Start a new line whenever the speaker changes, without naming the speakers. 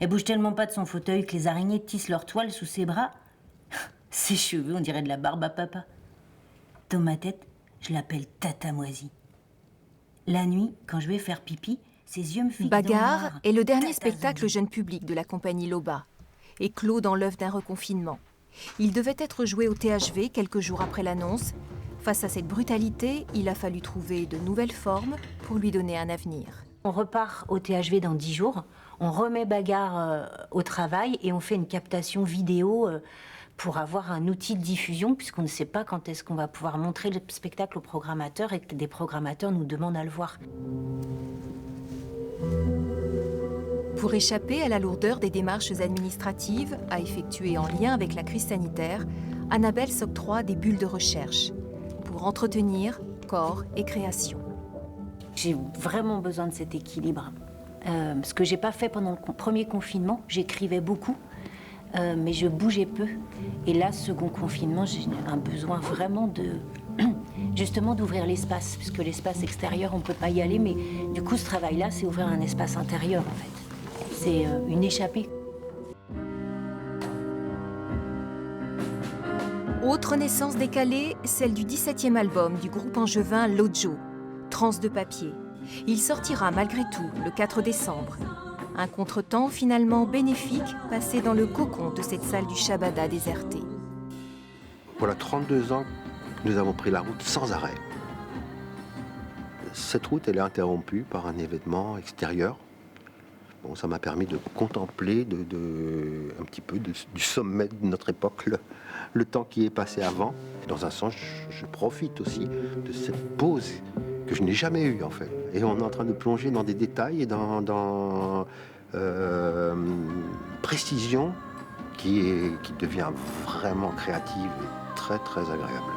Elle bouge tellement pas de son fauteuil que les araignées tissent leur toile sous ses bras. Ses cheveux, on dirait de la barbe à papa. Dans ma tête, je l'appelle Tata Moisie. La nuit, quand je vais faire pipi, ses yeux me fixent dans le
Bagarre
noir.
est le dernier
Tata
spectacle
Zombie.
jeune public de la compagnie Loba, éclos dans l'œuf d'un reconfinement. Il devait être joué au THV quelques jours après l'annonce. Face à cette brutalité, il a fallu trouver de nouvelles formes pour lui donner un avenir.
On repart au THV dans 10 jours, on remet Bagarre au travail et on fait une captation vidéo pour avoir un outil de diffusion, puisqu'on ne sait pas quand est-ce qu'on va pouvoir montrer le spectacle aux programmateurs et que des programmateurs nous demandent à le voir.
Pour échapper à la lourdeur des démarches administratives à effectuer en lien avec la crise sanitaire, Annabelle s'octroie des bulles de recherche pour entretenir corps et création.
J'ai vraiment besoin de cet équilibre. Ce que j'ai pas fait pendant le premier confinement, j'écrivais beaucoup, mais je bougeais peu. Et là, second confinement, j'ai un besoin vraiment justement d'ouvrir l'espace, puisque l'espace extérieur, on peut pas y aller, mais du coup, ce travail-là, c'est ouvrir un espace intérieur, en fait. C'est une échappée.
Autre naissance décalée, celle du 17e album du groupe angevin Lojo, Transe de papier. Il sortira malgré tout le 4 décembre. Un contretemps finalement bénéfique passé dans le cocon de cette salle du Shabada désertée.
Voilà 32 ans que nous avons pris la route sans arrêt. Cette route, elle est interrompue par un événement extérieur. Bon, ça m'a permis de contempler un petit peu du sommet de notre époque, le temps qui est passé avant. Dans un sens, je profite aussi de cette pause que je n'ai jamais eue en fait. Et on est en train de plonger dans des détails et dans précision qui devient vraiment créative et très très agréable.